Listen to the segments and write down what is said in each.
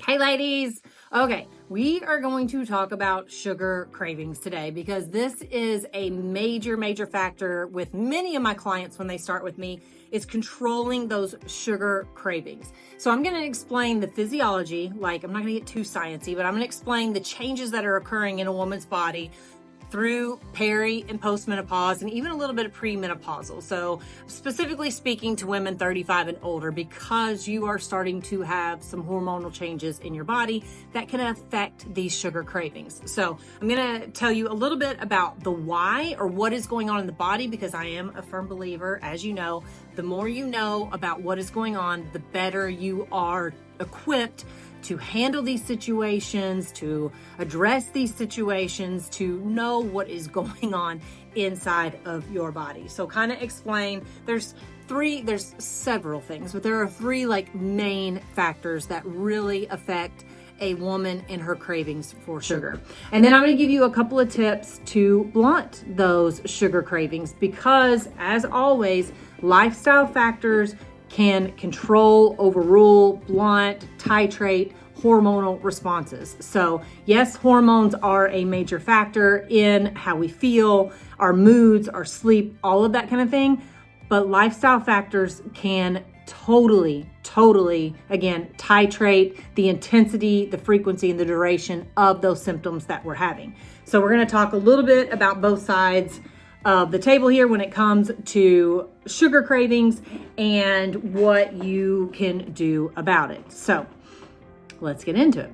Hey ladies! Okay, we are going to talk about sugar cravings today because this is a major factor with many of my clients when they start with me, is controlling those sugar cravings. So I'm gonna explain the physiology, like I'm not gonna get too sciencey, but I'm gonna explain the changes that are occurring in a woman's body through peri and postmenopause and even a little bit of premenopausal. So specifically speaking to women 35 and older, because you are starting to have some hormonal changes in your body that can affect these sugar cravings. So I'm gonna tell you a little bit about the why, or what is going on in the body, because I am a firm believer, as you know, the more you know about what is going on, the better you are equipped to handle these situations, to address these situations, to know what is going on inside of your body. So kind of explain, there's several things, but there are three like main factors that really affect a woman in her cravings for sugar. And then I'm going to give you a couple of tips to blunt those sugar cravings, because as always, lifestyle factors can control, overrule, blunt, titrate hormonal responses. So yes, hormones are a major factor in how we feel, our moods, our sleep, all of that kind of thing. But lifestyle factors can totally, again, titrate the intensity, the frequency, and the duration of those symptoms that we're having. So we're going to talk a little bit about both sides of the table here when it comes to sugar cravings and what you can do about it. So let's get into it.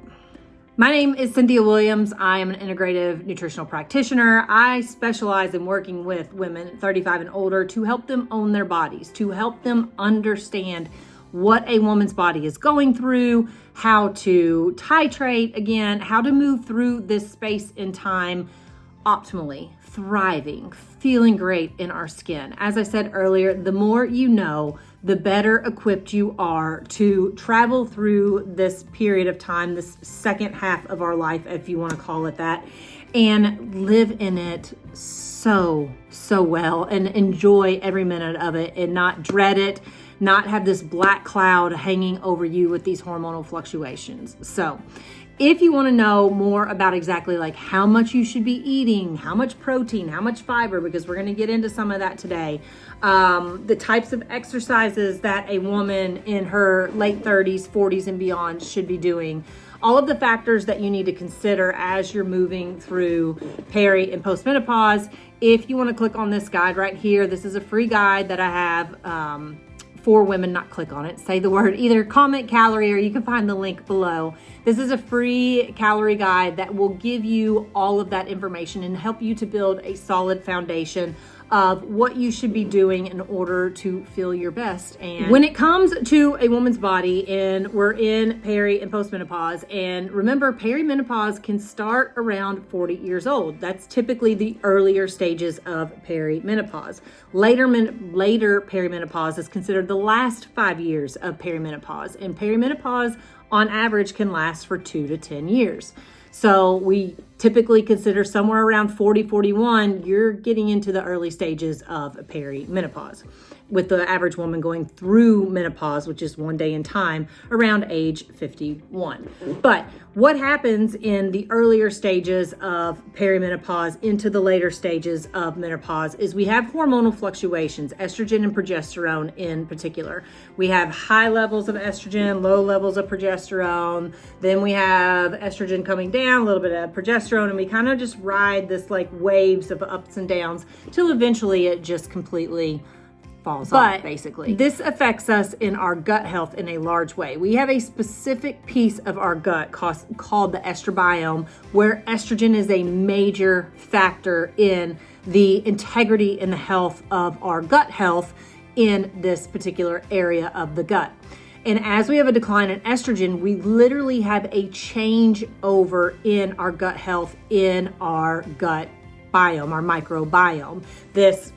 My name is Cynthia Williams. I am an integrative nutritional practitioner. I specialize in working with women 35 and older to help them own their bodies, to help them understand what a woman's body is going through, how to titrate, again, how to move through this space in time optimally, thriving, feeling great in our skin. As I said earlier, the more you know, the better equipped you are to travel through this period of time, this second half of our life, if you want to call it that, and live in it so well and enjoy every minute of it and not dread it, not have this black cloud hanging over you with these hormonal fluctuations. So if you want to know more about exactly like how much you should be eating, how much protein, how much fiber, because we're going to get into some of that today, the types of exercises that a woman in her late 30s, 40s, and beyond should be doing, all of the factors that you need to consider as you're moving through peri and postmenopause. If you want to click on this guide right here, this is a free guide that I have for women. Not click on it, say the word, either comment calorie, or you can find the link below. This is a free calorie guide that will give you all of that information and help you to build a solid foundation of what you should be doing in order to feel your best. And when it comes to a woman's body, and we're in peri and postmenopause, and remember, perimenopause can start around 40 years old. That's typically the earlier stages of perimenopause. Later perimenopause is considered the last 5 years of perimenopause, and perimenopause on average can last for 2 to 10 years. So we typically consider somewhere around 40, 41, you're getting into the early stages of perimenopause, with the average woman going through menopause, which is one day in time, around age 51. But what happens in the earlier stages of perimenopause into the later stages of menopause is we have hormonal fluctuations, estrogen and progesterone in particular. We have high levels of estrogen, low levels of progesterone. Then we have estrogen coming down, a little bit of progesterone, and we kind of just ride this like waves of ups and downs till eventually it just completely falls off, basically. This affects us in our gut health in a large way. We have a specific piece of our gut called the estrobiome, where estrogen is a major factor in the integrity and the health of our gut health in this particular area of the gut. And as we have a decline in estrogen, we literally have a change over in our gut health, in our gut biome, our microbiome. This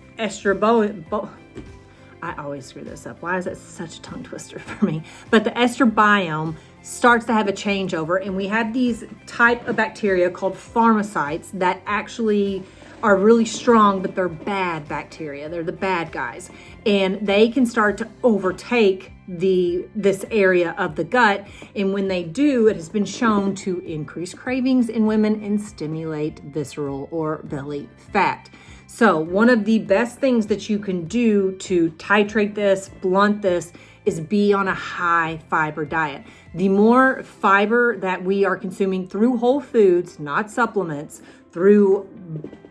I always screw this up. Why is that such a tongue twister for me? But the estrobiome starts to have a changeover, and we have these type of bacteria called pharmacytes that actually are really strong, but they're bad bacteria. They're the bad guys. And they can start to overtake this area of the gut. And when they do, it has been shown to increase cravings in women and stimulate visceral or belly fat. So one of the best things that you can do to titrate this, blunt this, is be on a high fiber diet. The more fiber that we are consuming through whole foods, not supplements, through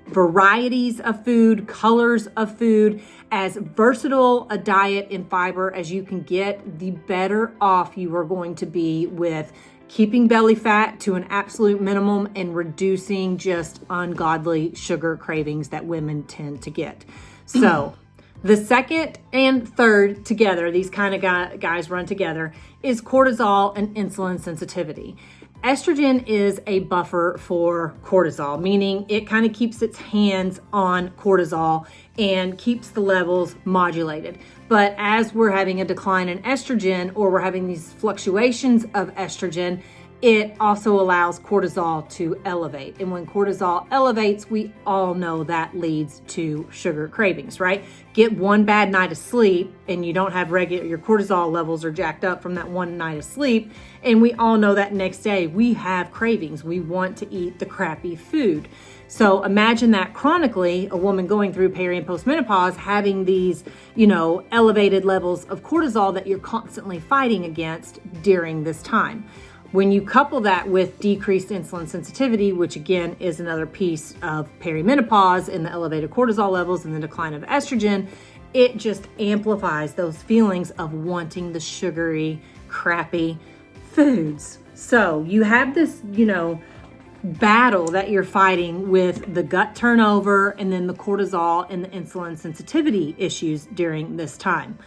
varieties of food, colors of food, as versatile a diet in fiber as you can get, the better off you are going to be with keeping belly fat to an absolute minimum and reducing just ungodly sugar cravings that women tend to get. So the second and third together, these kind of guys run together, is cortisol and insulin sensitivity. Estrogen is a buffer for cortisol, meaning it kind of keeps its hands on cortisol and keeps the levels modulated. But as we're having a decline in estrogen, or we're having these fluctuations of estrogen, it also allows cortisol to elevate. And when cortisol elevates, we all know that leads to sugar cravings, right? Get one bad night of sleep and you don't have your cortisol levels are jacked up from that one night of sleep. And we all know that next day we have cravings. We want to eat the crappy food. So imagine that chronically, a woman going through peri and postmenopause having these, elevated levels of cortisol that you're constantly fighting against during this time. When you couple that with decreased insulin sensitivity, which again is another piece of perimenopause and the elevated cortisol levels and the decline of estrogen, it just amplifies those feelings of wanting the sugary, crappy foods. So you have this, battle that you're fighting with the gut turnover and then the cortisol and the insulin sensitivity issues during this time.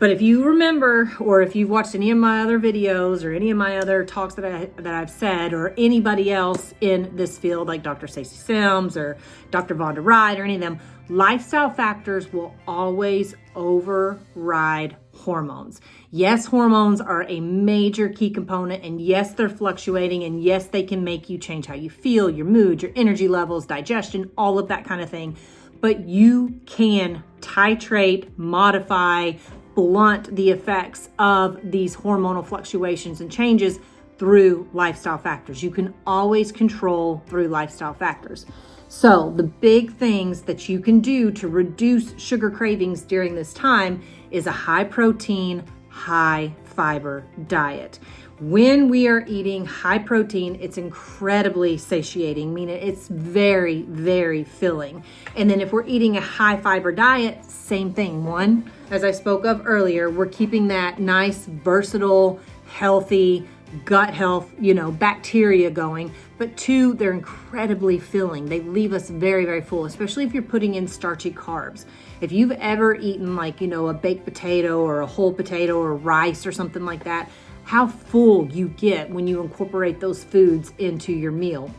But if you remember, or if you've watched any of my other videos or any of my other talks that I've said, or anybody else in this field, like Dr. Stacey Sims or Dr. Vonda Wright or any of them, lifestyle factors will always override hormones. Yes, hormones are a major key component, and yes, they're fluctuating, and yes, they can make you change how you feel, your mood, your energy levels, digestion, all of that kind of thing. But you can titrate, modify, blunt the effects of these hormonal fluctuations and changes through lifestyle factors. You can always control through lifestyle factors. So the big things that you can do to reduce sugar cravings during this time is a high protein, high fiber diet. When we are eating high protein, it's incredibly satiating, meaning it's very, very filling. And then if we're eating a high fiber diet, same thing. One, as I spoke of earlier, we're keeping that nice, versatile, healthy gut health, bacteria going. But two, they're incredibly filling. They leave us very, very full, especially if you're putting in starchy carbs. If you've ever eaten a baked potato or a whole potato or rice or something like that, how full you get when you incorporate those foods into your meal.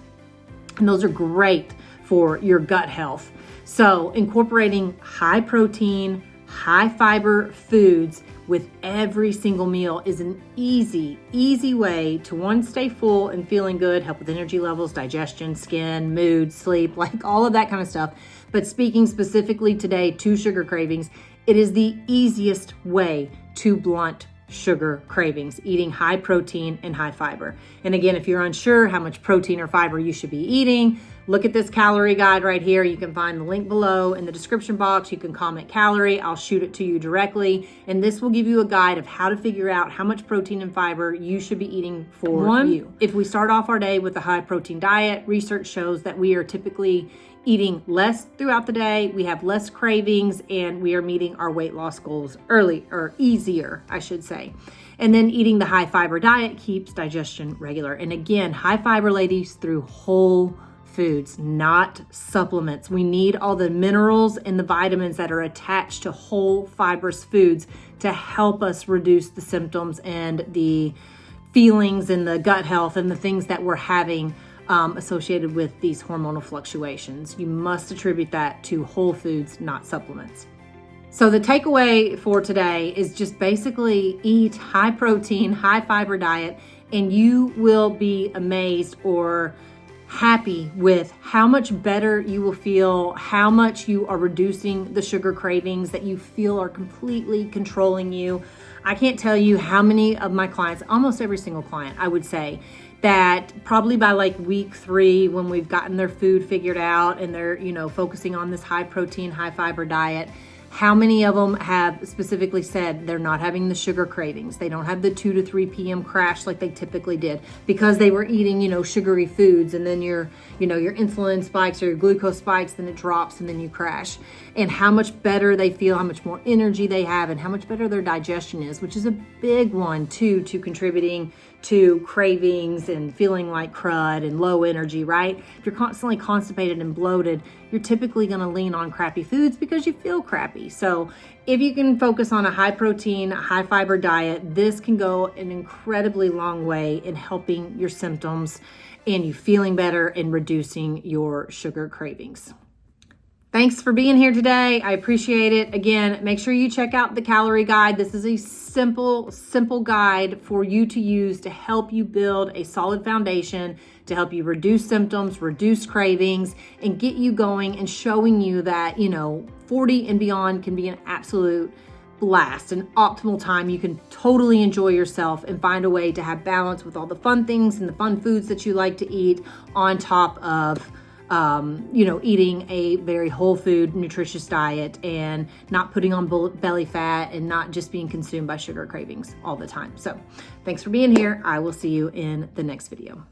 And those are great for your gut health. So incorporating high protein, high fiber foods with every single meal is an easy way to, one, stay full and feeling good, help with energy levels, digestion, skin, mood, sleep, like all of that kind of stuff. But speaking specifically today to sugar cravings, it is the easiest way to blunt sugar cravings, eating high protein and high fiber. And again, if you're unsure how much protein or fiber you should be eating, look at this calorie guide right here. You can find the link below in the description box. You can comment calorie. I'll shoot it to you directly. And this will give you a guide of how to figure out how much protein and fiber you should be eating for you. If we start off our day with a high protein diet, research shows that we are typically eating less throughout the day, we have less cravings, and we are meeting our weight loss goals easier, I should say. And then eating the high fiber diet keeps digestion regular. And again, high fiber, ladies, through whole foods, not supplements. We need all the minerals and the vitamins that are attached to whole fibrous foods to help us reduce the symptoms and the feelings and the gut health and the things that we're having associated with these hormonal fluctuations. You must attribute that to whole foods, not supplements. So the takeaway for today is just basically eat high protein, high fiber diet, and you will be amazed or happy with how much better you will feel, how much you are reducing the sugar cravings that you feel are completely controlling you. I can't tell you how many of my clients, almost every single client, I would say, that probably by like week 3, when we've gotten their food figured out and they're, focusing on this high protein, high fiber diet, how many of them have specifically said they're not having the sugar cravings? They don't have the 2 to 3 p.m. crash like they typically did because they were eating, sugary foods, and then your insulin spikes or your glucose spikes, then it drops and then you crash. And how much better they feel, how much more energy they have, and how much better their digestion is, which is a big one too, to contributing to cravings and feeling like crud and low energy, right? If you're constantly constipated and bloated, you're typically going to lean on crappy foods because you feel crappy. So if you can focus on a high protein, high fiber diet, this can go an incredibly long way in helping your symptoms and you feeling better and reducing your sugar cravings. Thanks for being here today. I appreciate it. Again, make sure you check out the calorie guide. This is a simple guide for you to use to help you build a solid foundation, to help you reduce symptoms, reduce cravings, and get you going and showing you that, 40 and beyond can be an absolute blast, an optimal time. You can totally enjoy yourself and find a way to have balance with all the fun things and the fun foods that you like to eat on top of eating a very whole food, nutritious diet and not putting on belly fat and not just being consumed by sugar cravings all the time. So thanks for being here. I will see you in the next video.